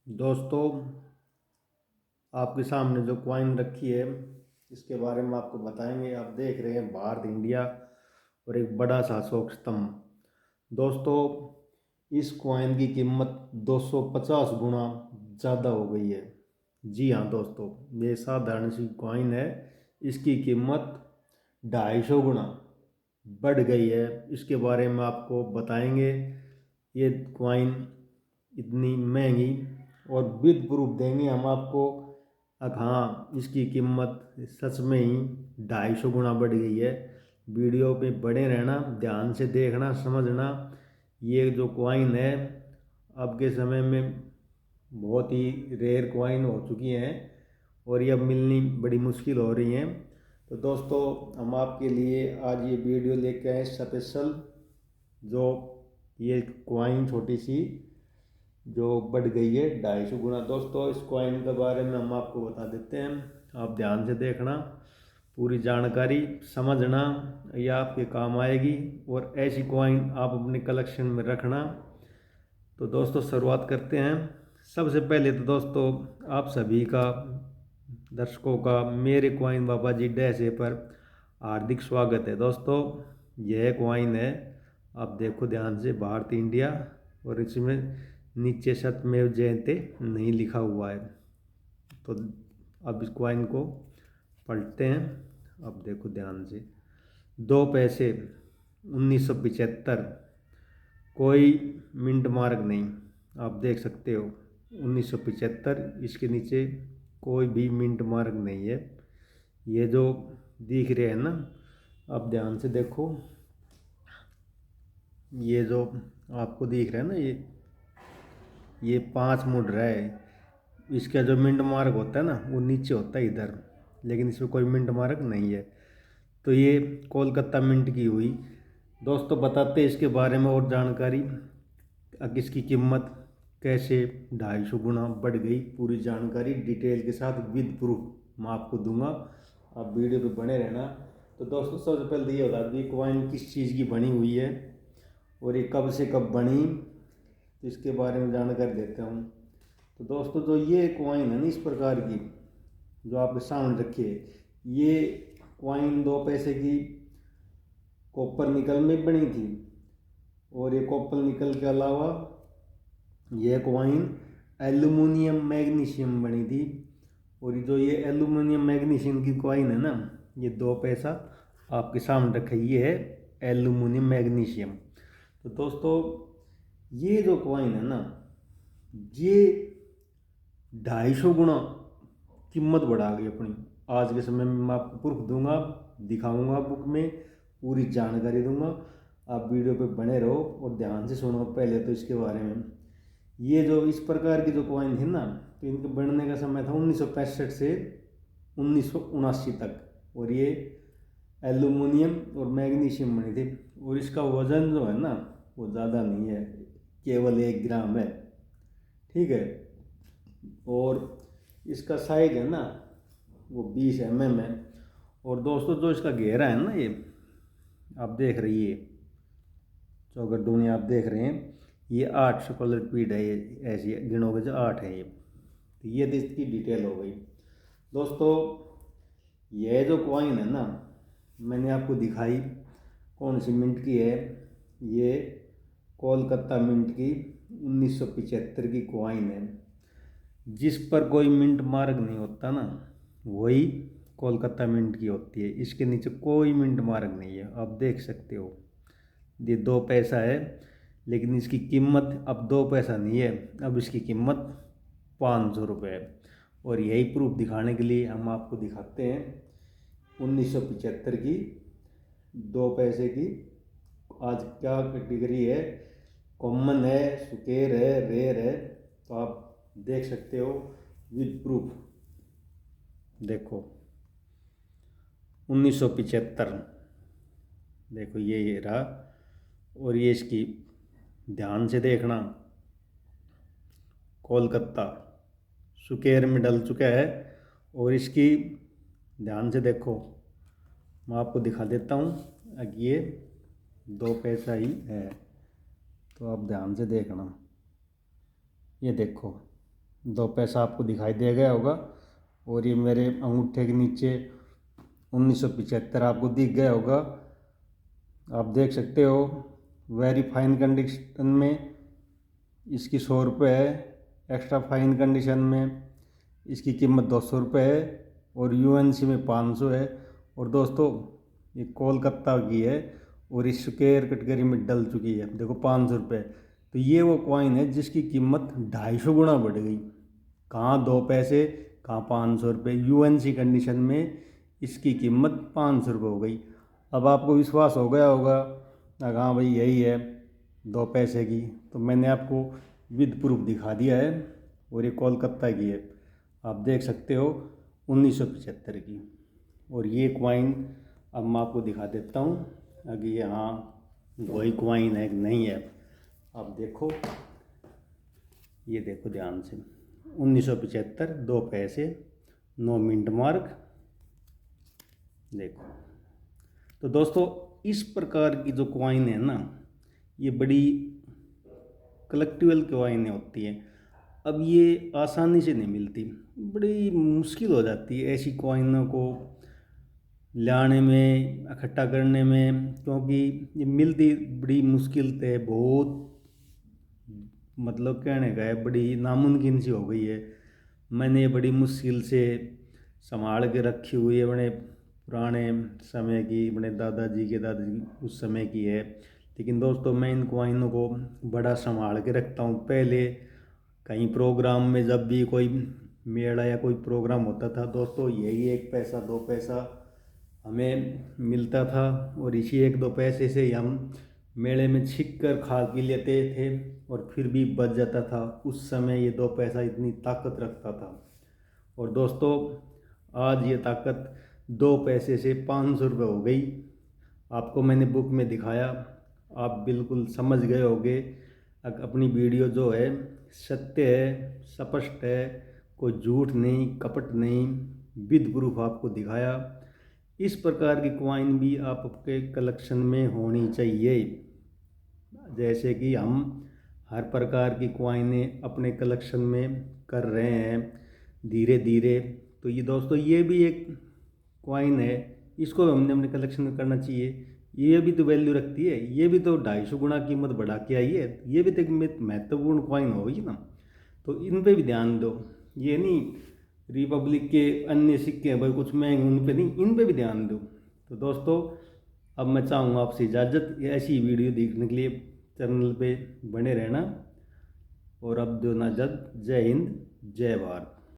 दोस्तों, आपके सामने जो कॉइन रखी है इसके बारे में आपको बताएंगे। आप देख रहे हैं भारत इंडिया और एक बड़ा सा अशोक स्तंभ। दोस्तों, इस कॉइन की कीमत 250 गुना ज़्यादा हो गई है। जी हाँ दोस्तों, ये साधारण सी कॉइन है, इसकी कीमत 250 गुना बढ़ गई है। इसके बारे में आपको बताएंगे। ये कॉइन इतनी महंगी और विद प्रूफ देंगे हम आपको। अब हाँ, इसकी कीमत सच में ही 250 गुना बढ़ गई है। वीडियो पे बने रहना, ध्यान से देखना, समझना। ये जो कॉइन है अब के समय में बहुत ही रेयर कॉइन हो चुकी हैं और ये अब मिलनी बड़ी मुश्किल हो रही हैं। तो दोस्तों, हम आपके लिए आज ये वीडियो लेके आए स्पेशल। जो ये कॉइन छोटी सी जो बढ़ गई है 250 गुना। दोस्तों, इस कॉइन के बारे में हम आपको बता देते हैं, आप ध्यान से देखना, पूरी जानकारी समझना, ये आपके काम आएगी और ऐसी कॉइन आप अपने कलेक्शन में रखना। तो दोस्तों, शुरुआत करते हैं। सबसे पहले तो दोस्तों, आप सभी का, दर्शकों का मेरे कॉइन बाबा जी डैसे पर हार्दिक स्वागत है। दोस्तों, यह कॉइन है, आप देखो ध्यान से, भारत इंडिया, और इसमें नीचे सत्यमेव जयते नहीं लिखा हुआ है। तो अब इस कॉइन को पलटते हैं। अब देखो ध्यान से, 2 पैसे 1975, कोई मिंट मार्क नहीं, आप देख सकते हो 1975। इसके नीचे कोई भी मिंट मार्क नहीं है। ये जो दिख रहे हैं ना, आप ध्यान से देखो, ये जो आपको दिख रहा है ना, ये 5 मुड़ रहा है। इसका जो मिंट मार्क होता है ना, वो नीचे होता है इधर, लेकिन इसमें कोई मिंट मार्क नहीं है। तो ये कोलकाता मिंट की हुई। दोस्तों, बताते हैं इसके बारे में और जानकारी। अब इसकी कीमत कैसे 250 गुना बढ़ गई, पूरी जानकारी डिटेल के साथ विद प्रूफ मैं आपको दूंगा। आप वीडियो पे बने रहना। तो दोस्तों, सबसे पहले ये बता दी कॉइन किस चीज़ की बनी हुई है और ये कब से कब बनी, तो इसके बारे में जानकारी देता हूँ। तो दोस्तों, जो ये कॉइन है ना इस प्रकार की जो आपके सामने रखी है, ये कॉइन 2 पैसे की कॉपर निकल में बनी थी। और ये कॉपर निकल के अलावा यह कॉइन एल्यूमिनियम मैग्नीशियम बनी थी। और जो ये एल्यूमिनियम मैग्नीशियम की कॉइन है ना, ये 2 पैसा आपके सामने रखा, ये है एल्यूमिनियम मैग्नीशियम। तो दोस्तों, ये जो कॉइन है ना, ये 250 गुना कीमत बढ़ा गई अपनी। आज के समय में मैं आपको प्रूफ दूंगा, दिखाऊंगा, बुक में पूरी जानकारी दूंगा। आप वीडियो पे बने रहो और ध्यान से सुनो। पहले तो इसके बारे में, ये जो इस प्रकार की जो कॉइन थी ना, तो इनके बनने का समय था 1965 से 1979 तक। और ये एल्यूमिनियम और मैग्नीशियम बनी थी। और इसका वज़न जो है ना, वो ज़्यादा नहीं है, केवल 1 ग्राम है। ठीक है। और इसका साइज है ना, वो 20 mm है। और दोस्तों, जो इसका घेरा है ना, ये आप देख रही है, चौगर दुनिया आप देख रहे हैं, ये 8 स्क्वायर फीट है। ये ऐसी गिनोगे जो 8 है ये। तो ये तो इसकी डिटेल हो गई। दोस्तों, यह जो कॉइन है ना, मैंने आपको दिखाई कौन सी मिंट की है। ये कोलकाता मिंट की 1975 की कॉइन है। जिस पर कोई मिंट मार्क नहीं होता ना, वही कोलकाता मिंट की होती है। इसके नीचे कोई मिंट मार्क नहीं है, आप देख सकते हो। ये 2 पैसा है, लेकिन इसकी कीमत अब 2 पैसा नहीं है, अब इसकी कीमत 500 रुपये है। और यही प्रूफ दिखाने के लिए हम आपको दिखाते हैं 1975 की 2 पैसे की। आज क्या कैटेगरी है, कॉमन है, सुकेर है, रेयर है, तो आप देख सकते हो विद प्रूफ। देखो 1975, देखो ये रहा। और ये इसकी ध्यान से देखना, कोलकाता सुकेर में डल चुका है। और इसकी ध्यान से देखो, मैं आपको दिखा देता हूँ। अब ये 2 पैसा ही है, तो आप ध्यान से देखना। ये देखो, 2 पैसा आपको दिखाई दे गया होगा। और ये मेरे अंगूठे के नीचे 1975 आपको दिख गया होगा। आप देख सकते हो वेरी फाइन कंडीशन में इसकी 100 रुपये है, एक्स्ट्रा फाइन कंडीशन में इसकी कीमत 200 रुपये है और यूएनसी में 500 है। और दोस्तों ये कोलकाता की है और इस स्क्वायर कैटेगरी में डल चुकी है, देखो 500 रुपये। तो ये वो कॉइन है जिसकी कीमत 250 गुना बढ़ गई, कहाँ 2 पैसे कहाँ 500 रुपये। यूएनसी कंडीशन में इसकी कीमत 500 रुपये हो गई। अब आपको विश्वास हो गया होगा हाँ भाई यही है 2 पैसे की, तो मैंने आपको विद प्रूफ दिखा दिया है। और ये कोलकाता की है, आप देख सकते हो 1975 की। और ये क्वाइन अब मैं आपको दिखा देता हूँ अगर ये हाँ वही क्वाइन है कि नहीं है। आप देखो, ये देखो ध्यान से 1975 2 पैसे, 9 मिंट मार्क देखो। तो दोस्तों इस प्रकार की जो क्वाइन है ना, ये बड़ी कलेक्टिबल क्वाइनें होती हैं। अब ये आसानी से नहीं मिलती, बड़ी मुश्किल हो जाती है ऐसी क्वाइनों को लाने में, इकट्ठा करने में, क्योंकि ये मिलती बड़ी मुश्किल से, बहुत मतलब कहने का है बड़ी नामुमकिन सी हो गई है। मैंने ये बड़ी मुश्किल से संभाल के रखी हुई है, बड़े पुराने समय की, बड़े दादाजी के दादाजी उस समय की है। लेकिन दोस्तों मैं इन क्वाइनों को बड़ा संभाल के रखता हूँ। पहले कहीं प्रोग्राम में जब भी कोई मेला या कोई प्रोग्राम होता था दोस्तों, यही 1 पैसा 2 पैसा हमें मिलता था और इसी 1-2 पैसे से ही हम मेले में छिक कर खा पी लेते थे और फिर भी बच जाता था। उस समय ये 2 पैसा इतनी ताकत रखता था। और दोस्तों आज ये ताकत 2 पैसे से 500 रुपये हो गई। आपको मैंने बुक में दिखाया, आप बिल्कुल समझ गए होंगे। अपनी वीडियो जो है सत्य है, स्पष्ट है, कोई झूठ नहीं, कपट नहीं, विद प्रूफ आपको दिखाया। इस प्रकार की क्वाइन भी आपके कलेक्शन में होनी चाहिए। जैसे कि हम हर प्रकार की क्वाइनें अपने कलेक्शन में कर रहे हैं धीरे धीरे। तो ये दोस्तों ये भी एक क्वाइन है, इसको हमने अपने कलेक्शन में करना चाहिए। ये भी तो वैल्यू रखती है, ये भी तो 250 गुना कीमत बढ़ा के आई है, ये भी तो एक महत्वपूर्ण क्वाइन होगी ना। तो इन पे भी ध्यान दो, ये नहीं रिपब्लिक के अन्य सिक्के हैं भाई कुछ महंगे, उन पे नहीं, इन पे भी ध्यान दो। तो दोस्तों अब मैं चाहूँगा आपसे इजाज़त, ऐसी वीडियो देखने के लिए चैनल पे बने रहना। और अब दो ना जय हिंद, जय भारत।